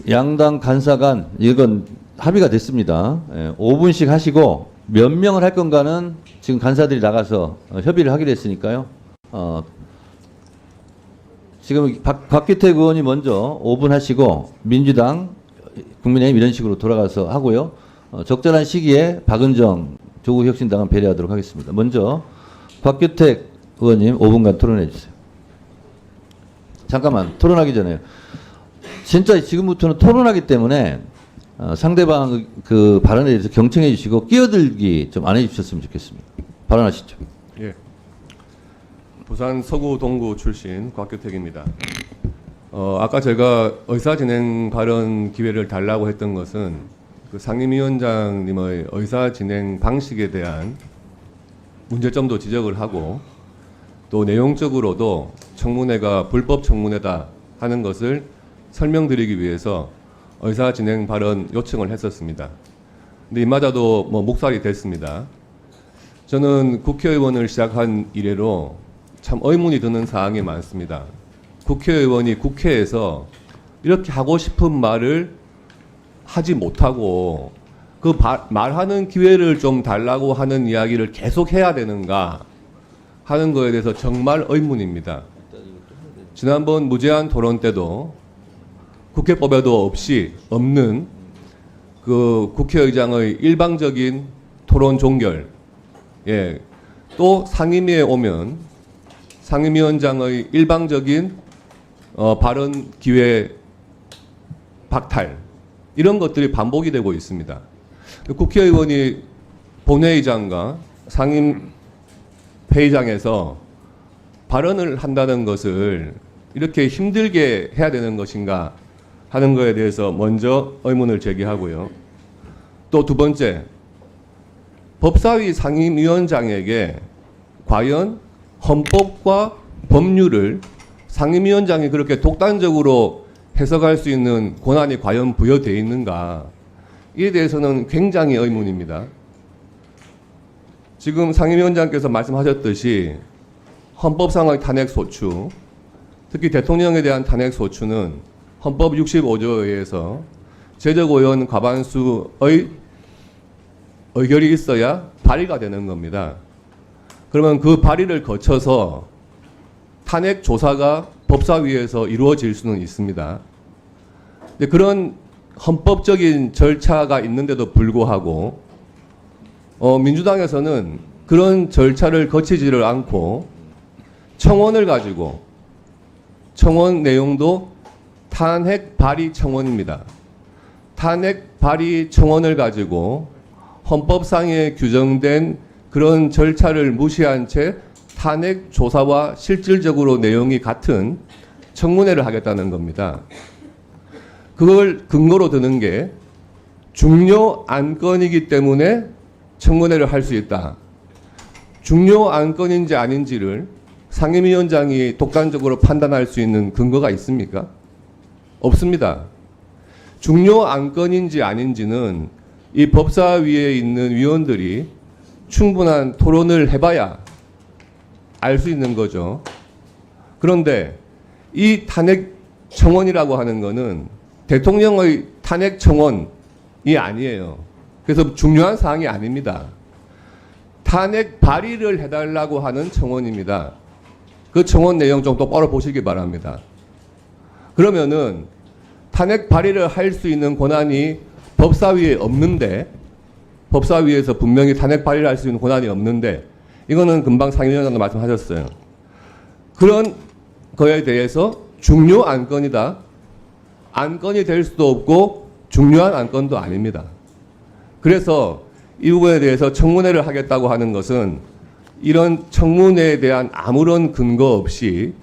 양당 간사 간 이건 합의가 됐습니다. 5분씩 하시고 몇 명을 할 건가는 지금 간사들이 나가서 협의를 하기로 했으니까요. 지금 박규택 의원이 먼저 5분 하시고 민주당, 국민의힘 이런 식으로 돌아가서 하고요. 적절한 시기에 박은정, 조국혁신당은 배려하도록 하겠습니다. 먼저 박규택 의원님 5분간 토론해 주세요. 잠깐만, 토론하기 전에 진짜 지금부터는 토론하기 때문에 상대방 그 발언에 대해서 경청해 주시고 끼어들기 좀 안 해주셨으면 좋겠습니다. 발언하시죠. 예. 부산 서구 동구 출신 곽규택입니다. 아까 제가 의사진행 발언 기회를 달라고 했던 것은 그 상임위원장님의 의사진행 방식에 대한 문제점도 지적을 하고 또 내용적으로도 청문회가 불법 청문회다 하는 것을 설명드리기 위해서 의사진행 발언 요청을 했었습니다. 근데 이마저도 묵살이 됐습니다. 저는 국회의원을 시작한 이래로 참 의문이 드는 사항이 많습니다. 국회의원이 국회에서 이렇게 하고 싶은 말을 하지 못하고 그 말하는 기회를 좀 달라고 하는 이야기를 계속 해야 되는가 하는 거에 대해서 정말 의문입니다. 지난번 무제한 토론 때도 국회법에도 없는 그 국회의장의 일방적인 토론 종결, 예, 또 상임위에 오면 상임위원장의 일방적인 발언 기회 박탈, 이런 것들이 반복이 되고 있습니다. 국회의원이 본회의장과 상임회의장에서 발언을 한다는 것을 이렇게 힘들게 해야 되는 것인가 하는 것에 대해서 먼저 의문을 제기하고요. 또 두 번째, 법사위 상임위원장에게 과연 헌법과 법률을 상임위원장이 그렇게 독단적으로 해석할 수 있는 권한이 과연 부여되어 있는가, 이에 대해서는 굉장히 의문입니다. 지금 상임위원장께서 말씀하셨듯이 헌법상의 탄핵소추, 특히 대통령에 대한 탄핵소추는 헌법 65조에 의해서 제적의원 과반수의 의결이 있어야 발의가 되는 겁니다. 그러면 그 발의를 거쳐서 탄핵 조사가 법사위에서 이루어질 수는 있습니다. 근데 그런 헌법적인 절차가 있는데도 불구하고 민주당에서는 그런 절차를 거치지를 않고 청원을 가지고, 청원 내용도 탄핵 발의 청원입니다. 탄핵 발의 청원을 가지고 헌법상에 규정된 그런 절차를 무시한 채 탄핵 조사와 실질적으로 내용이 같은 청문회를 하겠다는 겁니다. 그걸 근거로 드는 게 중요 안건이기 때문에 청문회를 할 수 있다. 중요 안건인지 아닌지를 상임위원장이 독단적으로 판단할 수 있는 근거가 있습니까? 없습니다. 중요 안건인지 아닌지는 이 법사위에 있는 위원들이 충분한 토론을 해봐야 알 수 있는 거죠. 그런데 이 탄핵 청원이라고 하는 거는 대통령의 탄핵 청원이 아니에요. 그래서 중요한 사항이 아닙니다. 탄핵 발의를 해달라고 하는 청원입니다. 그 청원 내용 좀 똑바로 보시기 바랍니다. 그러면은 탄핵 발의를 할 수 있는 권한이 법사위에 없는데, 법사위에서 분명히 탄핵 발의를 할 수 있는 권한이 없는데, 이거는 금방 상임위원장도 말씀하셨어요. 그런 거에 대해서 중요 안건이다. 안건이 될 수도 없고 중요한 안건도 아닙니다. 그래서 이 부분에 대해서 청문회를 하겠다고 하는 것은 이런 청문회에 대한 아무런 근거 없이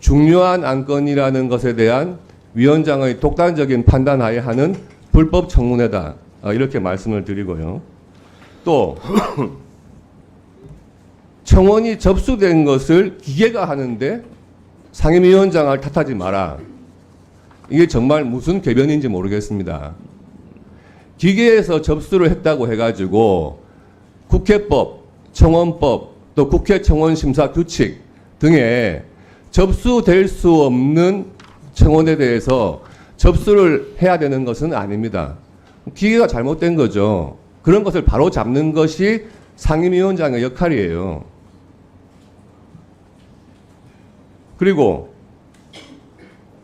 중요한 안건이라는 것에 대한 위원장의 독단적인 판단하에 하는 불법 청문회다. 이렇게 말씀을 드리고요. 또 청원이 접수된 것을 기계가 하는데 상임위원장을 탓하지 마라. 이게 정말 무슨 궤변인지 모르겠습니다. 기계에서 접수를 했다고 해가지고 국회법, 청원법, 또 국회 청원심사 규칙 등에 접수될 수 없는 청원에 대해서 접수를 해야 되는 것은 아닙니다. 기계가 잘못된 거죠. 그런 것을 바로 잡는 것이 상임위원장의 역할이에요. 그리고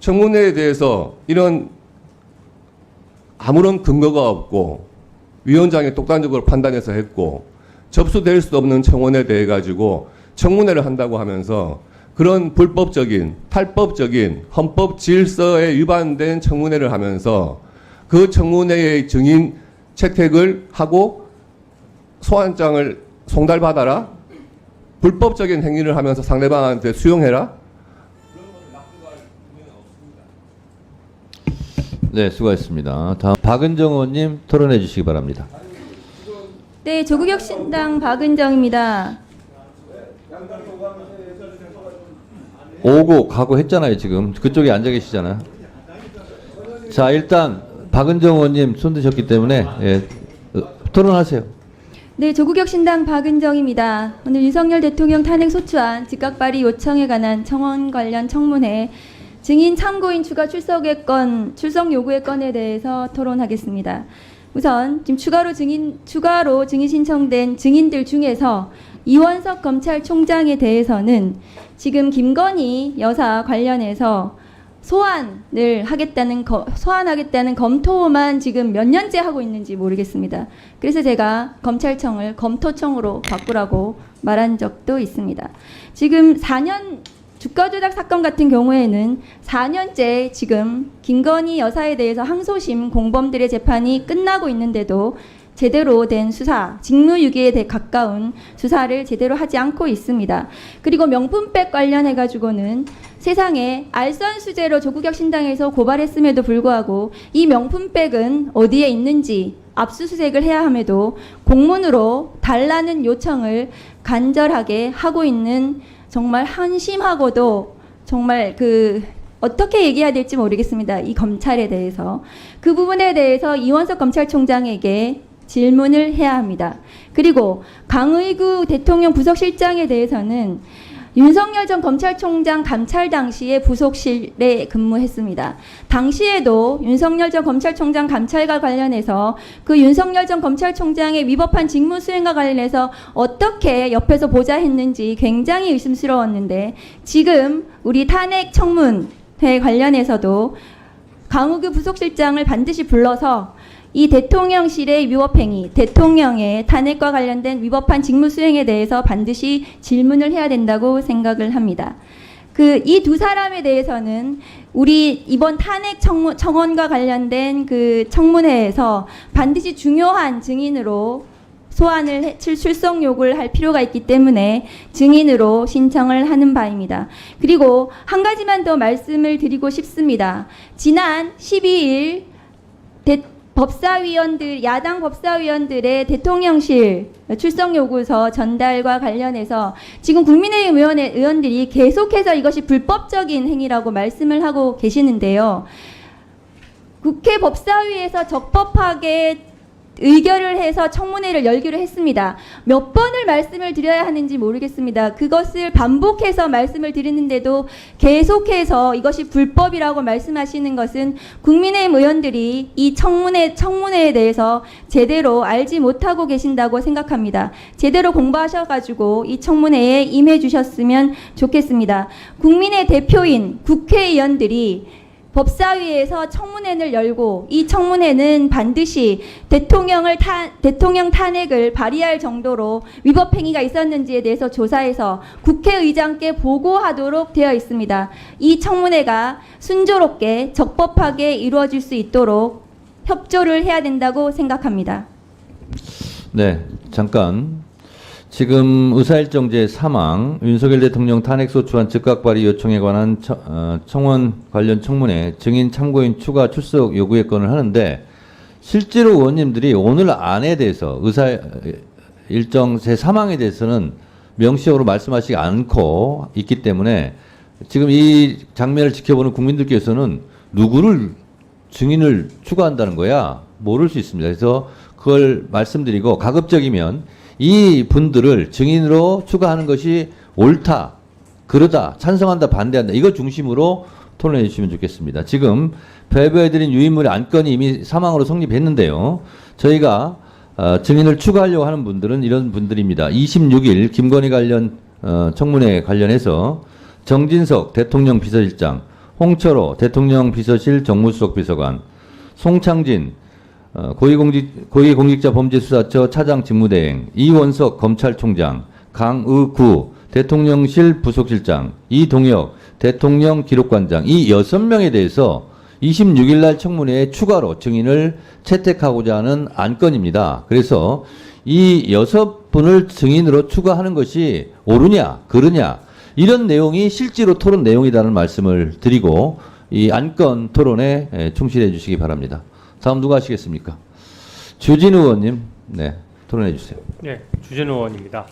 청문회에 대해서 이런 아무런 근거가 없고 위원장이 독단적으로 판단해서 했고 접수될 수 없는 청원에 대해 가지고 청문회를 한다고 하면서 그런 불법적인 탈법적인 헌법 질서에 위반된 청문회를 하면서 그 청문회의 증인 채택을 하고 소환장을 송달받아라, 불법적인 행위를 하면서 상대방한테 수용해라. 네, 수고하셨습니다. 다음 박은정 의원님 토론해 주시기 바랍니다. 네, 조국혁신당 박은정입니다. 오고 가고 했잖아요, 지금. 그쪽에 앉아 계시잖아요. 자, 일단 박은정 의원님 손 드셨기 때문에 예, 토론하세요. 네, 조국혁신당 박은정입니다. 오늘 윤석열 대통령 탄핵 소추안 즉각 발의 요청에 관한 청원 관련 청문회 증인 참고인 추가 출석 요구의 건에 대해서 토론하겠습니다. 우선 지금 추가로 증인 신청된 증인들 중에서 이원석 검찰총장에 대해서는 지금 김건희 여사 관련해서 소환하겠다는 검토만 지금 몇 년째 하고 있는지 모르겠습니다. 그래서 제가 검찰청을 검토청으로 바꾸라고 말한 적도 있습니다. 지금 4년 주가 조작 사건 같은 경우에는 4년째 지금 김건희 여사에 대해서 항소심 공범들의 재판이 끝나고 있는데도 제대로 된 수사, 직무유기에 가까운 수사를 제대로 하지 않고 있습니다. 그리고 명품백 관련해가지고는 세상에 알선수재로 조국혁신당에서 고발했음에도 불구하고 이 명품백은 어디에 있는지 압수수색을 해야 함에도 공문으로 달라는 요청을 간절하게 하고 있는 정말 한심하고도 정말 어떻게 얘기해야 될지 모르겠습니다. 이 검찰에 대해서. 그 부분에 대해서 이원석 검찰총장에게 질문을 해야 합니다. 그리고 강의구 대통령 부속실장에 대해서는 윤석열 전 검찰총장 감찰 당시에 부속실에 근무했습니다. 당시에도 윤석열 전 검찰총장 감찰과 관련해서 그 윤석열 전 검찰총장의 위법한 직무 수행과 관련해서 어떻게 옆에서 보자 했는지 굉장히 의심스러웠는데 지금 우리 탄핵 청문회 관련해서도 강우규 부속실장을 반드시 불러서 이 대통령실의 위법행위, 대통령의 탄핵과 관련된 위법한 직무 수행에 대해서 반드시 질문을 해야 된다고 생각을 합니다. 이 두 사람에 대해서는 우리 이번 탄핵 청원과 관련된 그 청문회에서 반드시 중요한 증인으로 출석 요구를 할 필요가 있기 때문에 증인으로 신청을 하는 바입니다. 그리고 한 가지만 더 말씀을 드리고 싶습니다. 지난 12일 야당 법사위원들의 대통령실 출석 요구서 전달과 관련해서 지금 국민의힘 의원들이 계속해서 이것이 불법적인 행위라고 말씀을 하고 계시는데요. 국회 법사위에서 적법하게 의결을 해서 청문회를 열기로 했습니다. 몇 번을 말씀을 드려야 하는지 모르겠습니다. 그것을 반복해서 말씀을 드리는데도 계속해서 이것이 불법이라고 말씀하시는 것은 국민의힘 의원들이 이 청문회에 대해서 제대로 알지 못하고 계신다고 생각합니다. 제대로 공부하셔가지고 이 청문회에 임해 주셨으면 좋겠습니다. 국민의 대표인 국회의원들이 법사위에서 청문회를 열고 이 청문회는 반드시 대통령 탄핵을 발의할 정도로 위법행위가 있었는지에 대해서 조사해서 국회의장께 보고하도록 되어 있습니다. 이 청문회가 순조롭게 적법하게 이루어질 수 있도록 협조를 해야 된다고 생각합니다. 네, 잠깐. 지금 의사일정 제3항 윤석열 대통령 탄핵소추안 즉각 발의 요청에 관한 청원 관련 청문회 증인 참고인 추가 출석 요구의 건을 하는데 실제로 의원님들이 오늘 안에 대해서 의사일정 제3항에 대해서는 명시적으로 말씀하시지 않고 있기 때문에 지금 이 장면을 지켜보는 국민들께서는 누구를 증인을 추가한다는 거야 모를 수 있습니다. 그래서 그걸 말씀드리고 가급적이면 이 분들을 증인으로 추가하는 것이 옳다, 그러다, 찬성한다, 반대한다 이거 중심으로 토론해 주시면 좋겠습니다. 지금 배부해드린 유인물의 안건이 이미 사망으로 성립했는데요. 저희가 증인을 추가하려고 하는 분들은 이런 분들입니다. 26일 김건희 관련 청문회 관련해서 정진석 대통령 비서실장, 홍철호 대통령 비서실 정무수석 비서관, 송창진 고위공직자범죄수사처 차장 직무대행, 이원석 검찰총장, 강의구 대통령실 부속실장, 이동혁 대통령 기록관장, 이 6명에 대해서 26일 날 청문회에 추가로 증인을 채택하고자 하는 안건입니다. 그래서 이 6분을 증인으로 추가하는 것이 옳으냐, 그르냐, 이런 내용이 실제로 토론 내용이라는 말씀을 드리고 이 안건 토론에 충실해 주시기 바랍니다. 다음 누가 하시겠습니까? 주진우 의원님, 네, 토론해 주세요. 네, 주진우 의원입니다.